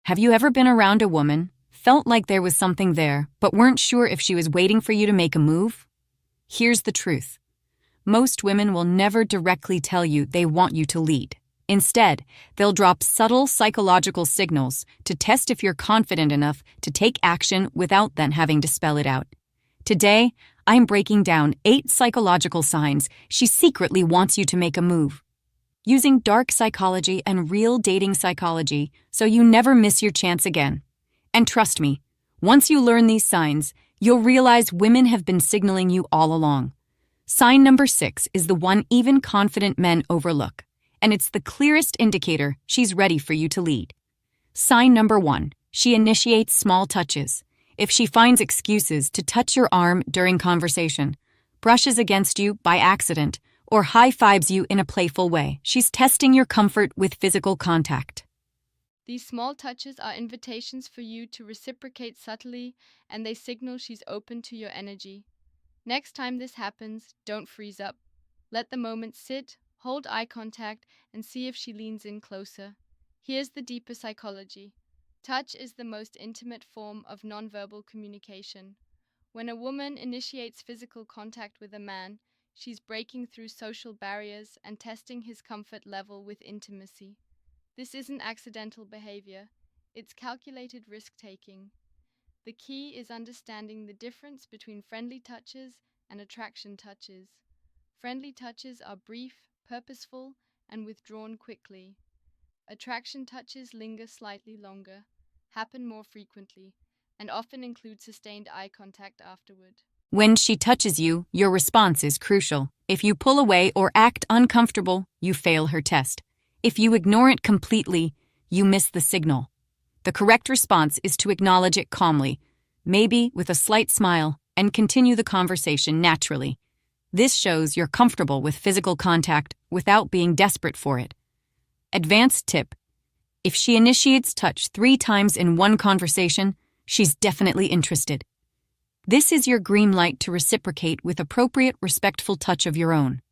Have you ever been around a woman, felt like there was something there, but weren't sure if she was waiting for you to make a move? Here's the truth. Most women will never directly tell you they want you to lead. Instead, they'll drop subtle psychological signals to test if you're confident enough to take action without then having to spell it out. Today, I'm breaking down 8 psychological signs she secretly wants you to make a move, using dark psychology and real dating psychology so you never miss your chance again. And trust me, once you learn these signs, you'll realize women have been signaling you all along. Sign number 6 is the one even confident men overlook, and it's the clearest indicator she's ready for you to lead. Sign number 1, she initiates small touches. If she finds excuses to touch your arm during conversation, brushes against you by accident, or high-fives you in a playful way, she's testing your comfort with physical contact. These small touches are invitations for you to reciprocate subtly, and they signal she's open to your energy. Next time this happens, don't freeze up. Let the moment sit, hold eye contact, and see if she leans in closer. Here's the deeper psychology. Touch is the most intimate form of nonverbal communication. When a woman initiates physical contact with a man, she's breaking through social barriers and testing his comfort level with intimacy. This isn't accidental behavior, it's calculated risk-taking. The key is understanding the difference between friendly touches and attraction touches. Friendly touches are brief, purposeful, and withdrawn quickly. Attraction touches linger slightly longer, happen more frequently, and often include sustained eye contact afterward. When she touches you, your response is crucial. If you pull away or act uncomfortable, you fail her test. If you ignore it completely, you miss the signal. The correct response is to acknowledge it calmly, maybe with a slight smile, and continue the conversation naturally. This shows you're comfortable with physical contact without being desperate for it. Advanced tip: if she initiates touch 3 times in one conversation, she's definitely interested. This is your green light to reciprocate with appropriate, respectful touch of your own.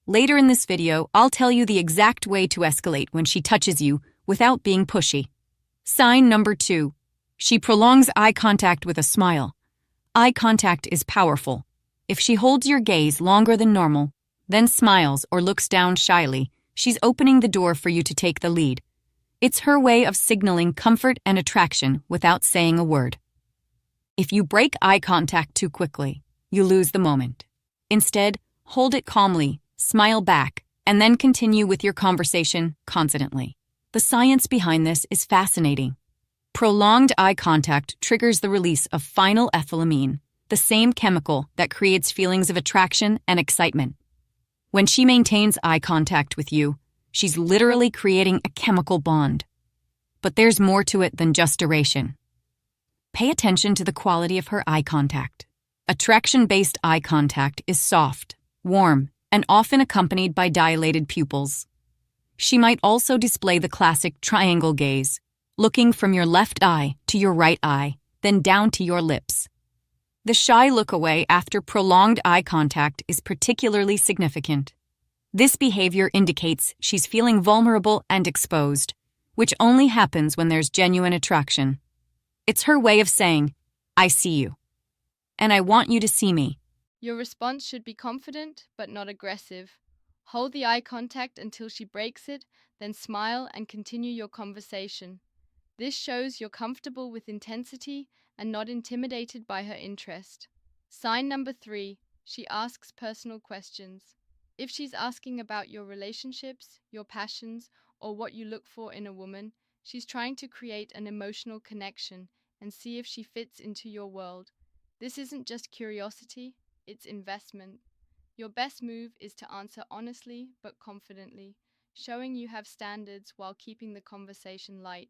Later in this video, I'll tell you the exact way to escalate when she touches you without being pushy. Sign number 2. She prolongs eye contact with a smile. Eye contact is powerful. If she holds your gaze longer than normal, then smiles or looks down shyly, she's opening the door for you to take the lead. It's her way of signaling comfort and attraction without saying a word. If you break eye contact too quickly, you lose the moment. Instead, hold it calmly, smile back, and then continue with your conversation confidently. The science behind this is fascinating. Prolonged eye contact triggers the release of phenylethylamine, the same chemical that creates feelings of attraction and excitement. When she maintains eye contact with you, she's literally creating a chemical bond. But there's more to it than just duration. Pay attention to the quality of her eye contact. Attraction-based eye contact is soft, warm, and often accompanied by dilated pupils. She might also display the classic triangle gaze, looking from your left eye to your right eye, then down to your lips. The shy look away after prolonged eye contact is particularly significant. This behavior indicates she's feeling vulnerable and exposed, which only happens when there's genuine attraction. It's her way of saying, "I see you, and I want you to see me." Your response should be confident but not aggressive. Hold the eye contact until she breaks it, then smile and continue your conversation. This shows you're comfortable with intensity and not intimidated by her interest. Sign number 3, she asks personal questions. If she's asking about your relationships, your passions, or what you look for in a woman, she's trying to create an emotional connection and see if she fits into your world. This isn't just curiosity, it's investment. Your best move is to answer honestly but confidently, showing you have standards while keeping the conversation light.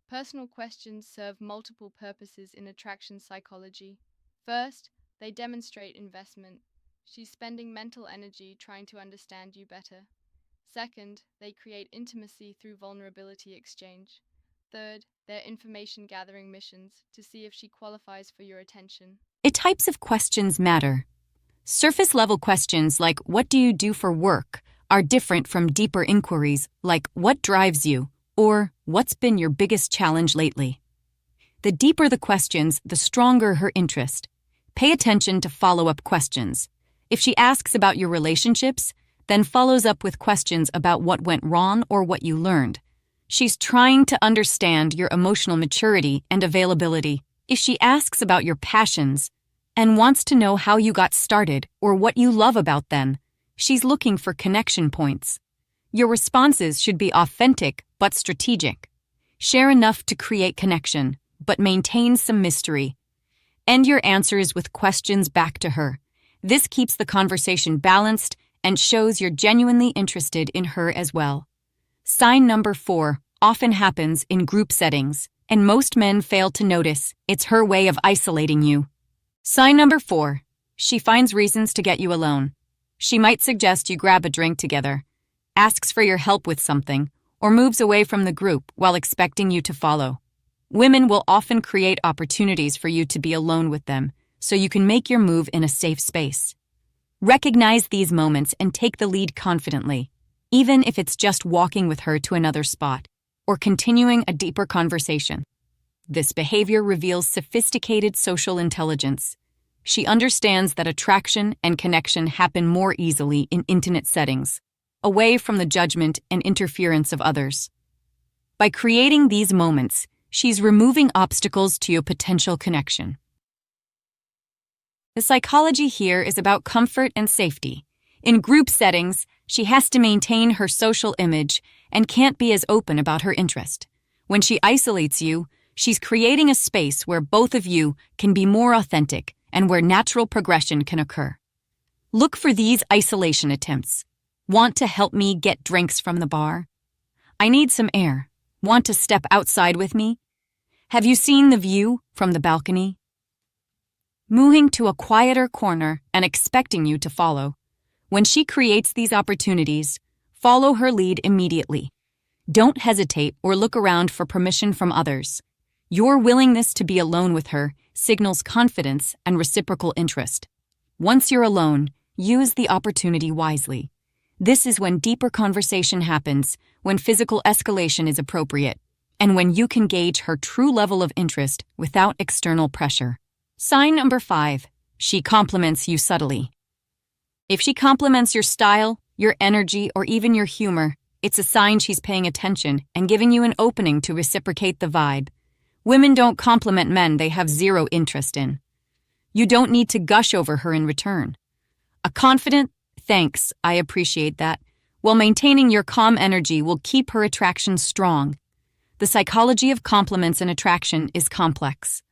Personal questions serve multiple purposes in attraction psychology. First, they demonstrate investment. She's spending mental energy trying to understand you better. Second, they create intimacy through vulnerability exchange. Third, they're information gathering missions to see if she qualifies for your attention. Types of questions matter. Surface-level questions like "What do you do for work?" are different from deeper inquiries like "What drives you?" Or, what's been your biggest challenge lately? The deeper the questions, the stronger her interest. Pay attention to follow-up questions. If she asks about your relationships, then follows up with questions about what went wrong or what you learned. She's trying to understand your emotional maturity and availability. If she asks about your passions and wants to know how you got started or what you love about them, she's looking for connection points. Your responses should be authentic but strategic. Share enough to create connection, but maintain some mystery. End your answers with questions back to her. This keeps the conversation balanced and shows you're genuinely interested in her as well. Sign number 4 often happens in group settings, and most men fail to notice. It's her way of isolating you. Sign number 4. She finds reasons to get you alone. She might suggest you grab a drink together, asks for your help with something, or moves away from the group while expecting you to follow. Women will often create opportunities for you to be alone with them, so you can make your move in a safe space. Recognize these moments and take the lead confidently, even if it's just walking with her to another spot or continuing a deeper conversation. This behavior reveals sophisticated social intelligence. She understands that attraction and connection happen more easily in intimate settings, away from the judgment and interference of others. By creating these moments, she's removing obstacles to your potential connection. The psychology here is about comfort and safety. In group settings, she has to maintain her social image and can't be as open about her interest. When she isolates you, she's creating a space where both of you can be more authentic and where natural progression can occur. Look for these isolation attempts. Want to help me get drinks from the bar? I need some air. Want to step outside with me? Have you seen the view from the balcony? Moving to a quieter corner and expecting you to follow. When she creates these opportunities, follow her lead immediately. Don't hesitate or look around for permission from others. Your willingness to be alone with her signals confidence and reciprocal interest. Once you're alone, use the opportunity wisely. This is when deeper conversation happens, when physical escalation is appropriate, and when you can gauge her true level of interest without external pressure. Sign number 5. She compliments you subtly. If she compliments your style, your energy, or even your humor, it's a sign she's paying attention and giving you an opening to reciprocate the vibe. Women don't compliment men they have zero interest in. You don't need to gush over her in return. A confident, "Thanks, I appreciate that," while maintaining your calm energy will keep her attraction strong. The psychology of compliments and attraction is complex.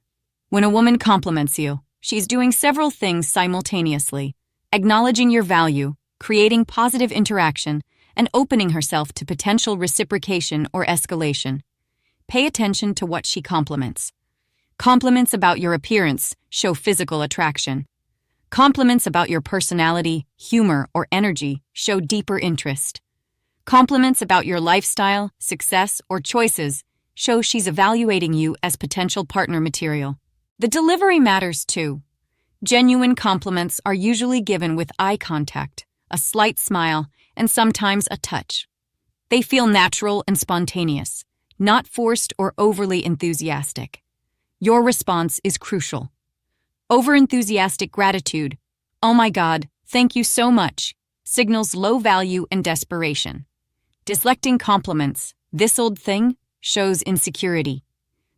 When a woman compliments you, she's doing several things simultaneously, acknowledging your value, creating positive interaction, and opening herself to potential reciprocation or escalation. Pay attention to what she compliments. Compliments about your appearance show physical attraction. Compliments about your personality, humor, or energy show deeper interest. Compliments about your lifestyle, success, or choices show she's evaluating you as potential partner material. The delivery matters too. Genuine compliments are usually given with eye contact, a slight smile, and sometimes a touch. They feel natural and spontaneous, not forced or overly enthusiastic. Your response is crucial. Overenthusiastic gratitude, "Oh my God, thank you so much," signals low value and desperation. Deflecting compliments, "This old thing," shows insecurity.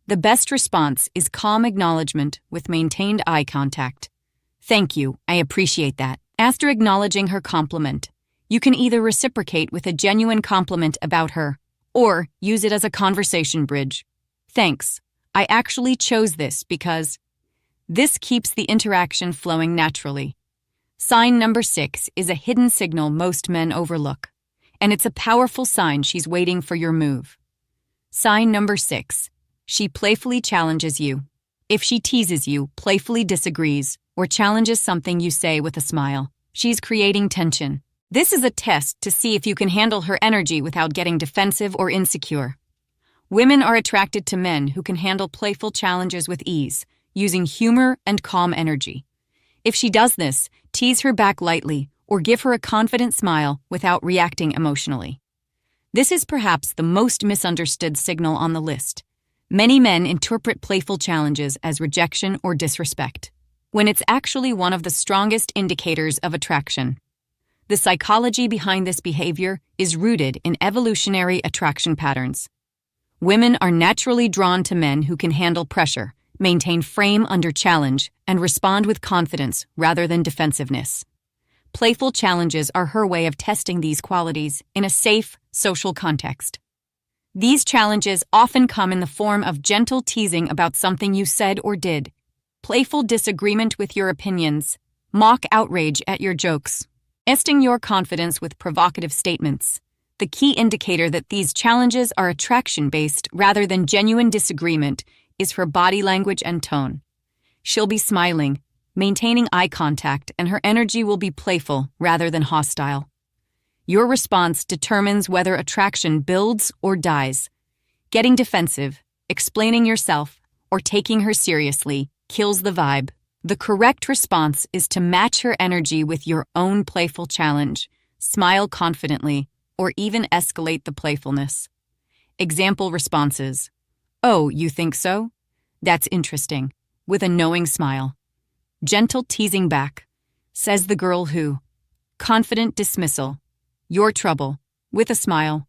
The best response is calm acknowledgement with maintained eye contact. "Thank you, I appreciate that." After acknowledging her compliment, you can either reciprocate with a genuine compliment about her or use it as a conversation bridge. "Thanks, I actually chose this because..." This keeps the interaction flowing naturally. Sign number 6 is a hidden signal most men overlook, and it's a powerful sign she's waiting for your move. Sign number 6. She playfully challenges you. If she teases you, playfully disagrees, or challenges something you say with a smile, she's creating tension. This is a test to see if you can handle her energy without getting defensive or insecure. Women are attracted to men who can handle playful challenges with ease, using humor and calm energy. If she does this, tease her back lightly or give her a confident smile without reacting emotionally. This is perhaps the most misunderstood signal on the list. Many men interpret playful challenges as rejection or disrespect, when it's actually one of the strongest indicators of attraction. The psychology behind this behavior is rooted in evolutionary attraction patterns. Women are naturally drawn to men who can handle pressure, maintain frame under challenge, and respond with confidence rather than defensiveness. Playful challenges are her way of testing these qualities in a safe, social context. These challenges often come in the form of gentle teasing about something you said or did, playful disagreement with your opinions, mock outrage at your jokes, testing your confidence with provocative statements. The key indicator that these challenges are attraction-based rather than genuine disagreement is her body language and tone. She'll be smiling, maintaining eye contact, and her energy will be playful rather than hostile. Your response determines whether attraction builds or dies. Getting defensive, explaining yourself, or taking her seriously kills the vibe. The correct response is to match her energy with your own playful challenge, smile confidently, or even escalate the playfulness. Example responses. "Oh, you think so? That's interesting," with a knowing smile. Gentle teasing back. "Says the girl who." Confident dismissal. "Your trouble," with a smile.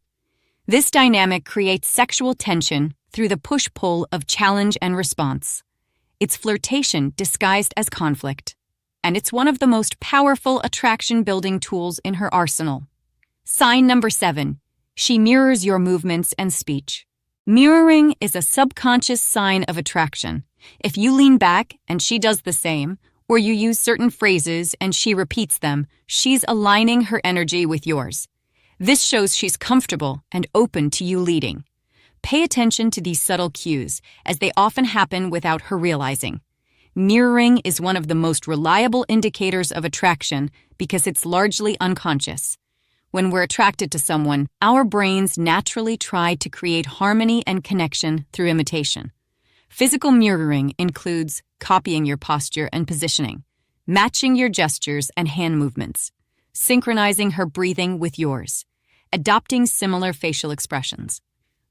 This dynamic creates sexual tension through the push-pull of challenge and response. It's flirtation disguised as conflict, and it's one of the most powerful attraction-building tools in her arsenal. Sign number 7. She mirrors your movements and speech. Mirroring is a subconscious sign of attraction. If you lean back and she does the same, or you use certain phrases and she repeats them, she's aligning her energy with yours. This shows she's comfortable and open to you leading. Pay attention to these subtle cues, as they often happen without her realizing. Mirroring is one of the most reliable indicators of attraction because it's largely unconscious. When we're attracted to someone, our brains naturally try to create harmony and connection through imitation. Physical mirroring includes copying your posture and positioning, matching your gestures and hand movements, synchronizing her breathing with yours, adopting similar facial expressions.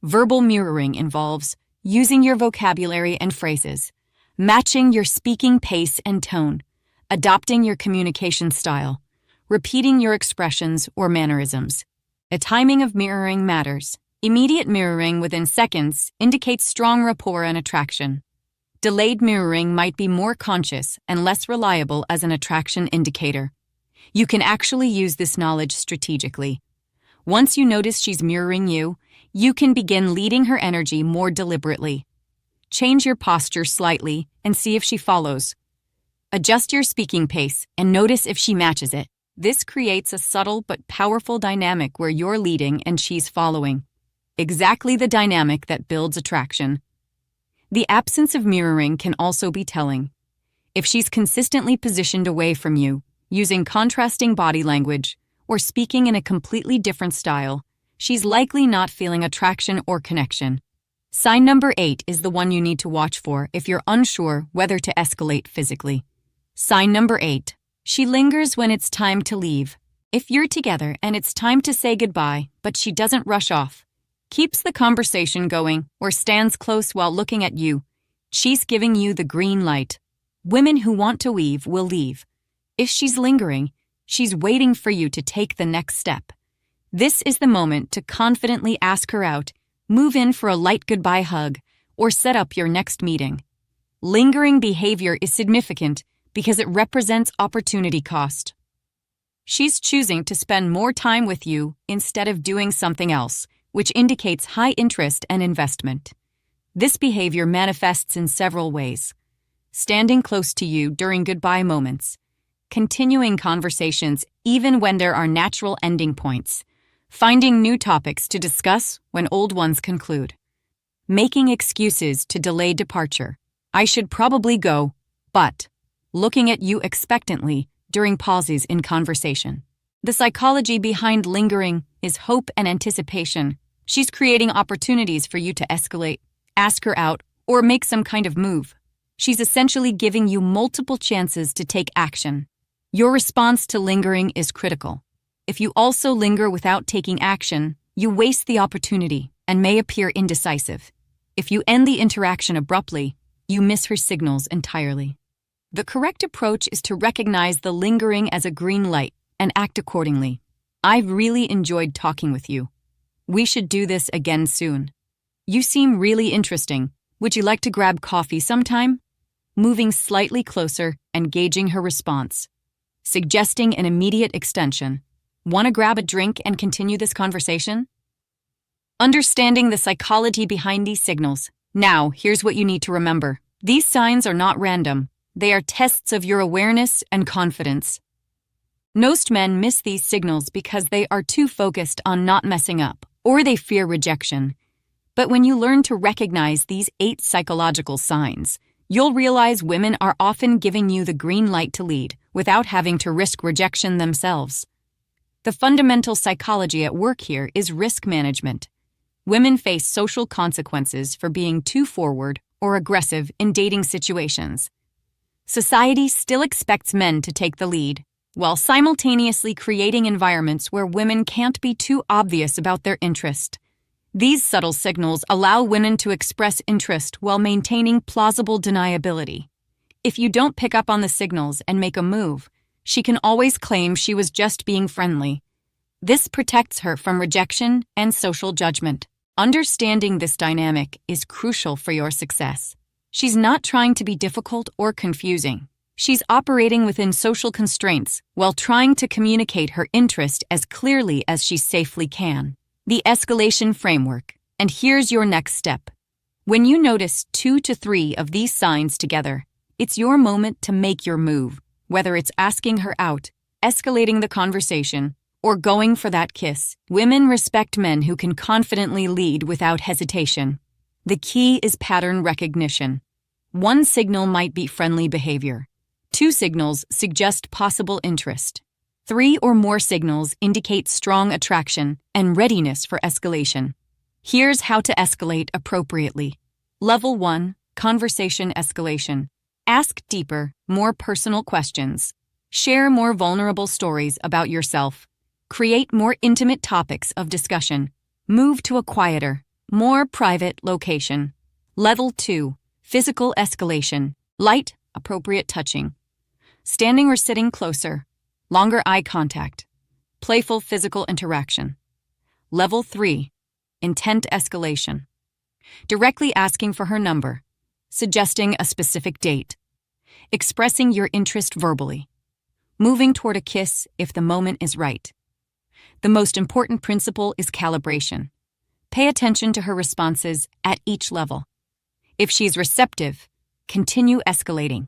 Verbal mirroring involves using your vocabulary and phrases, matching your speaking pace and tone, adopting your communication style, repeating your expressions or mannerisms. The timing of mirroring matters. Immediate mirroring within seconds indicates strong rapport and attraction. Delayed mirroring might be more conscious and less reliable as an attraction indicator. You can actually use this knowledge strategically. Once you notice she's mirroring you, you can begin leading her energy more deliberately. Change your posture slightly and see if she follows. Adjust your speaking pace and notice if she matches it. This creates a subtle but powerful dynamic where you're leading and she's following. Exactly the dynamic that builds attraction. The absence of mirroring can also be telling. If she's consistently positioned away from you, using contrasting body language, or speaking in a completely different style, she's likely not feeling attraction or connection. Sign number 8 is the one you need to watch for if you're unsure whether to escalate physically. Sign number 8. She lingers when it's time to leave. If you're together and it's time to say goodbye, but she doesn't rush off, keeps the conversation going, or stands close while looking at you, she's giving you the green light. Women who want to leave will leave. If she's lingering, she's waiting for you to take the next step. This is the moment to confidently ask her out, move in for a light goodbye hug, or set up your next meeting. Lingering behavior is significant because it represents opportunity cost. She's choosing to spend more time with you instead of doing something else, which indicates high interest and investment. This behavior manifests in several ways. Standing close to you during goodbye moments, continuing conversations even when there are natural ending points, finding new topics to discuss when old ones conclude, making excuses to delay departure. "I should probably go, but," looking at you expectantly during pauses in conversation. The psychology behind lingering is hope and anticipation. She's creating opportunities for you to escalate, ask her out, or make some kind of move. She's essentially giving you multiple chances to take action. Your response to lingering is critical. If you also linger without taking action, You waste the opportunity and may appear indecisive. If you end the interaction abruptly, you miss her signals entirely. The correct approach is to recognize the lingering as a green light and act accordingly. I've really enjoyed talking with you. We should do this again soon. You seem really interesting. Would you like to grab coffee sometime? Moving slightly closer and gauging her response. Suggesting an immediate extension. Want to grab a drink and continue this conversation? Understanding the psychology behind these signals. Now, here's what you need to remember. These signs are not random. They are tests of your awareness and confidence. Most men miss these signals because they are too focused on not messing up, or they fear rejection. But when you learn to recognize these 8 psychological signs, you'll realize women are often giving you the green light to lead without having to risk rejection themselves. The fundamental psychology at work here is risk management. Women face social consequences for being too forward or aggressive in dating situations. Society still expects men to take the lead, while simultaneously creating environments where women can't be too obvious about their interest. These subtle signals allow women to express interest while maintaining plausible deniability. If you don't pick up on the signals and make a move, she can always claim she was just being friendly. This protects her from rejection and social judgment. Understanding this dynamic is crucial for your success. She's not trying to be difficult or confusing. She's operating within social constraints while trying to communicate her interest as clearly as she safely can. The escalation framework. And here's your next step. When you notice 2 to 3 of these signs together, it's your moment to make your move, whether it's asking her out, escalating the conversation, or going for that kiss. Women respect men who can confidently lead without hesitation. The key is pattern recognition. 1 signal might be friendly behavior. 2 signals suggest possible interest. 3 or more signals indicate strong attraction and readiness for escalation. Here's how to escalate appropriately. Level 1, conversation escalation. Ask deeper, more personal questions. Share more vulnerable stories about yourself. Create more intimate topics of discussion. Move to a quieter, more private location. Level 2, physical escalation. Light, appropriate touching. Standing or sitting closer. Longer eye contact. Playful physical interaction. Level 3, intent escalation. Directly asking for her number. Suggesting a specific date. Expressing your interest verbally. Moving toward a kiss if the moment is right. The most important principle is calibration. Pay attention to her responses at each level. If she's receptive, continue escalating.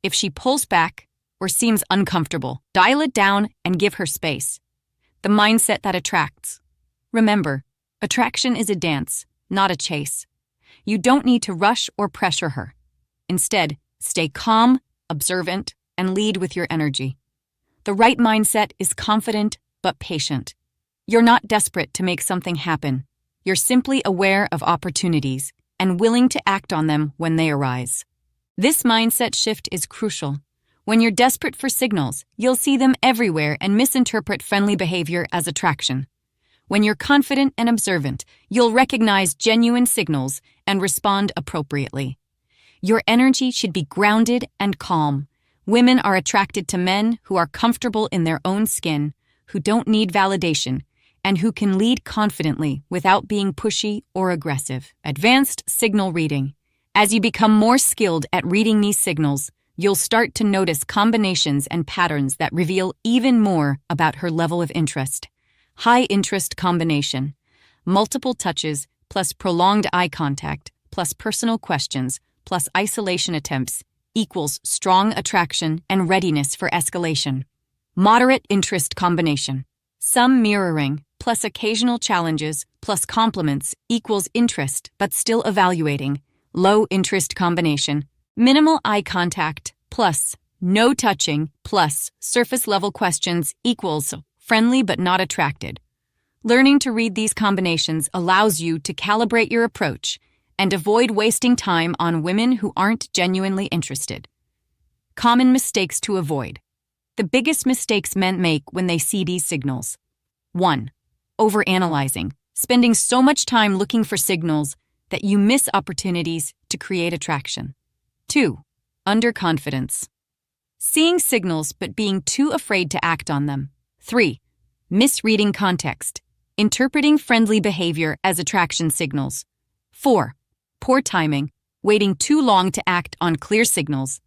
If she pulls back or seems uncomfortable, dial it down and give her space. The mindset that attracts. Remember, attraction is a dance, not a chase. You don't need to rush or pressure her. Instead, stay calm, observant, and lead with your energy. The right mindset is confident but patient. You're not desperate to make something happen. You're simply aware of opportunities and willing to act on them when they arise. This mindset shift is crucial. When you're desperate for signals, you'll see them everywhere and misinterpret friendly behavior as attraction. When you're confident and observant, you'll recognize genuine signals and respond appropriately. Your energy should be grounded and calm. Women are attracted to men who are comfortable in their own skin, who don't need validation, and who can lead confidently without being pushy or aggressive. Advanced signal reading. As you become more skilled at reading these signals, you'll start to notice combinations and patterns that reveal even more about her level of interest. High interest combination. Multiple touches plus prolonged eye contact plus personal questions plus isolation attempts equals strong attraction and readiness for escalation. Moderate interest combination. Some mirroring plus occasional challenges plus compliments equals interest but still evaluating. Low interest combination. Minimal eye contact plus no touching plus surface level questions equals friendly but not attracted. Learning to read these combinations allows you to calibrate your approach and avoid wasting time on women who aren't genuinely interested. Common mistakes to avoid. The biggest mistakes men make when they see these signals. 1. Overanalyzing. spending so much time looking for signals that you miss opportunities to create attraction. 2. Underconfidence. Seeing signals but being too afraid to act on them. 3. Misreading context. Interpreting friendly behavior as attraction signals. 4. Poor timing. Waiting too long to act on clear signals.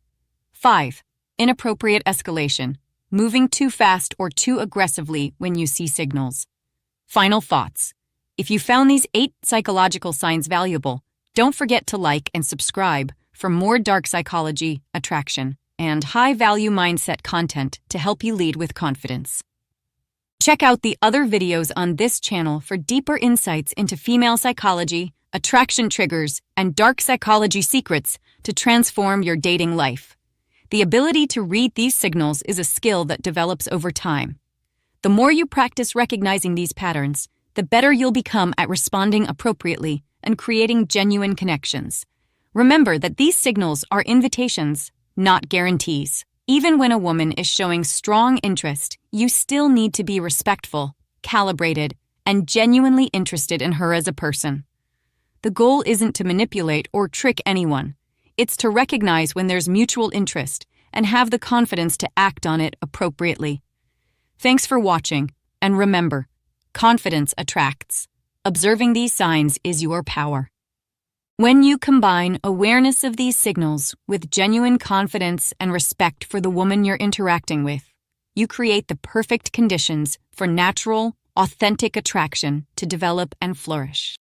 5. Inappropriate escalation. Moving too fast or too aggressively when you see signals. Final thoughts. If you found these 8 psychological signs valuable, don't forget to like and subscribe for more dark psychology, attraction, and high-value mindset content to help you lead with confidence. Check out the other videos on this channel for deeper insights into female psychology, attraction triggers, and dark psychology secrets to transform your dating life. The ability to read these signals is a skill that develops over time. The more you practice recognizing these patterns, the better you'll become at responding appropriately and creating genuine connections. Remember that these signals are invitations, not guarantees. Even when a woman is showing strong interest, you still need to be respectful, calibrated, and genuinely interested in her as a person. The goal isn't to manipulate or trick anyone. It's to recognize when there's mutual interest and have the confidence to act on it appropriately. Thanks for watching, and remember, confidence attracts. Observing these signs is your power. When you combine awareness of these signals with genuine confidence and respect for the woman you're interacting with, you create the perfect conditions for natural, authentic attraction to develop and flourish.